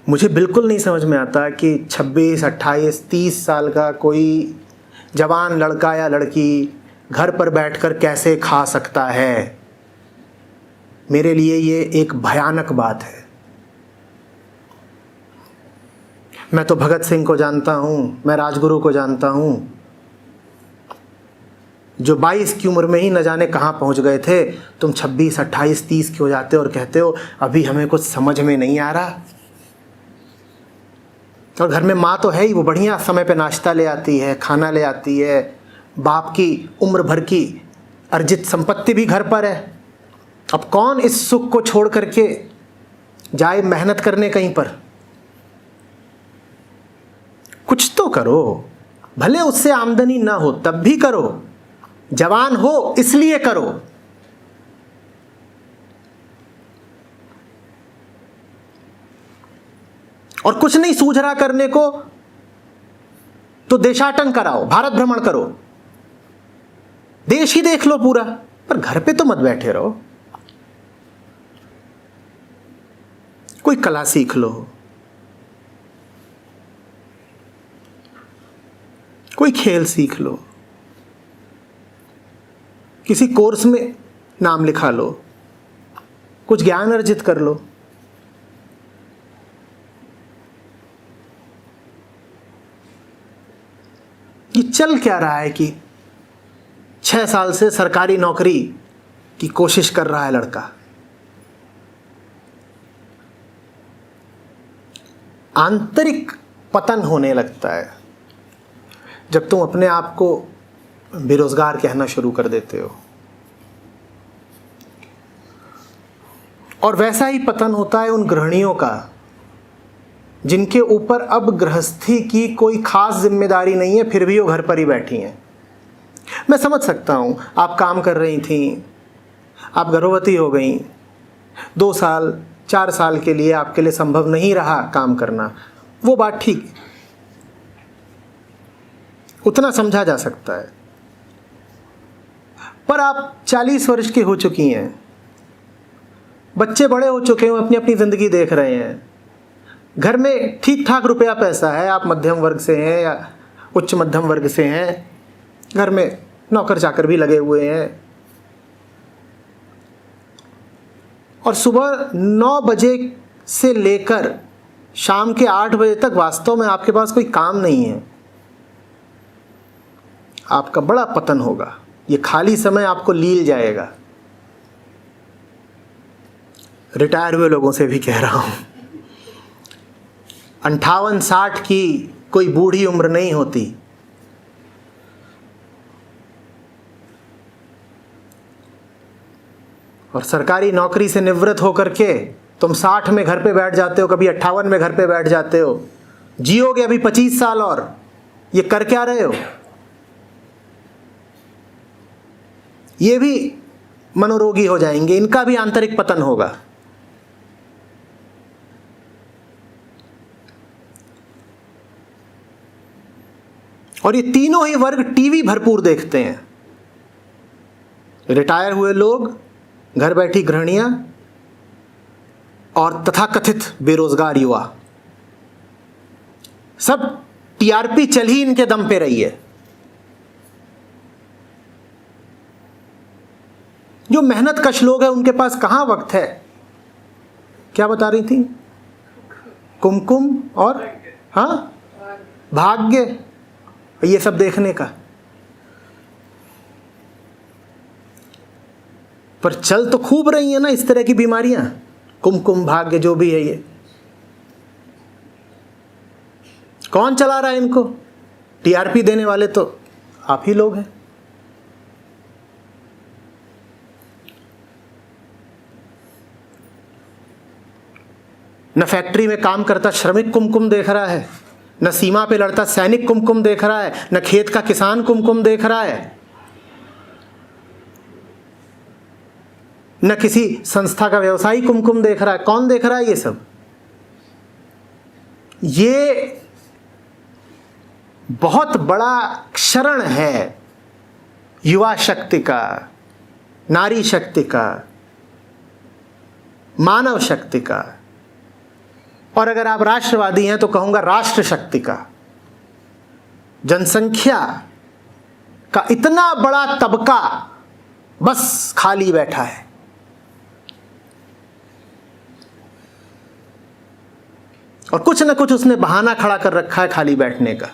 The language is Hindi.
मुझे बिल्कुल नहीं समझ में आता कि 26, 28, 30 साल का कोई जवान लड़का या लड़की घर पर बैठकर कैसे खा सकता है। मेरे लिए ये एक भयानक बात है। मैं तो भगत सिंह को जानता हूँ, मैं राजगुरु को जानता हूँ, जो 22 की उम्र में ही न जाने कहाँ पहुँच गए थे। तुम 26, 28, 30 के हो जाते हो और कहते हो अभी हमें कुछ समझ में नहीं आ रहा। और घर में माँ तो है ही, वो बढ़िया समय पे नाश्ता ले आती है, खाना ले आती है, बाप की उम्र भर की अर्जित संपत्ति भी घर पर है। अब कौन इस सुख को छोड़ करके जाए मेहनत करने कहीं पर? कुछ तो करो, भले उससे आमदनी ना हो तब भी करो, जवान हो इसलिए करो। और कुछ नहीं सूझ रहा करने को तो देशाटन कराओ, भारत भ्रमण करो, देश ही देख लो पूरा, पर घर पे तो मत बैठे रहो। कोई कला सीख लो, कोई खेल सीख लो, किसी कोर्स में नाम लिखा लो, कुछ ज्ञान अर्जित कर लो। ये चल क्या रहा है कि 6 साल से सरकारी नौकरी की कोशिश कर रहा है लड़का, आंतरिक पतन होने लगता है जब तुम अपने आप को बेरोजगार कहना शुरू कर देते हो। और वैसा ही पतन होता है उन गृहिणियों का जिनके ऊपर अब गृहस्थी की कोई खास जिम्मेदारी नहीं है, फिर भी वो घर पर ही बैठी हैं। मैं समझ सकता हूँ, आप काम कर रही थीं, आप गर्भवती हो गई, 2 साल 4 साल के लिए आपके लिए संभव नहीं रहा काम करना, वो बात ठीक, उतना समझा जा सकता है। पर आप 40 वर्ष की हो चुकी हैं, बच्चे बड़े हो चुके हैं, अपनी अपनी ज़िंदगी देख रहे हैं, घर में ठीक ठाक रुपया पैसा है, आप मध्यम वर्ग से हैं या उच्च मध्यम वर्ग से हैं, घर में नौकर चाकर भी लगे हुए हैं, और सुबह 9 बजे से लेकर शाम के 8 बजे तक वास्तव में आपके पास कोई काम नहीं है। आपका बड़ा पतन होगा, ये खाली समय आपको लील जाएगा। रिटायर हुए लोगों से भी कह रहा हूं, 58-60 की कोई बूढ़ी उम्र नहीं होती। और सरकारी नौकरी से निवृत्त होकर के तुम 60 में घर पे बैठ जाते हो, कभी 58 में घर पे बैठ जाते हो। जियोगे अभी 25 साल और, ये कर क्या रहे हो? ये भी मनोरोगी हो जाएंगे, इनका भी आंतरिक पतन होगा। और ये तीनों ही वर्ग टीवी भरपूर देखते हैं। रिटायर हुए लोग, घर बैठी गृहिणियां और तथाकथित बेरोजगार युवा, सब टीआरपी चल ही इनके दम पे रही है। जो मेहनत कश लोग हैं उनके पास कहां वक्त है? क्या बता रही थी? कुमकुम और हाँ भाग्य, ये सब देखने का। पर चल तो खूब रही है ना इस तरह की बीमारियां, कुमकुम भाग्य जो भी है, ये कौन चला रहा है इनको? टीआरपी देने वाले तो आप ही लोग हैं। न फैक्ट्री में काम करता श्रमिक कुमकुम देख रहा है, न सीमा पे लड़ता सैनिक कुमकुम देख रहा है, न खेत का किसान कुमकुम देख रहा है, न किसी संस्था का व्यवसायी कुमकुम देख रहा है। कौन देख रहा है ये सब? ये बहुत बड़ा क्षरण है युवा शक्ति का, नारी शक्ति का, मानव शक्ति का। और अगर आप राष्ट्रवादी हैं तो कहूंगा राष्ट्र शक्ति का। जनसंख्या का इतना बड़ा तबका बस खाली बैठा है। और कुछ ना कुछ उसने बहाना खड़ा कर रखा है खाली बैठने का।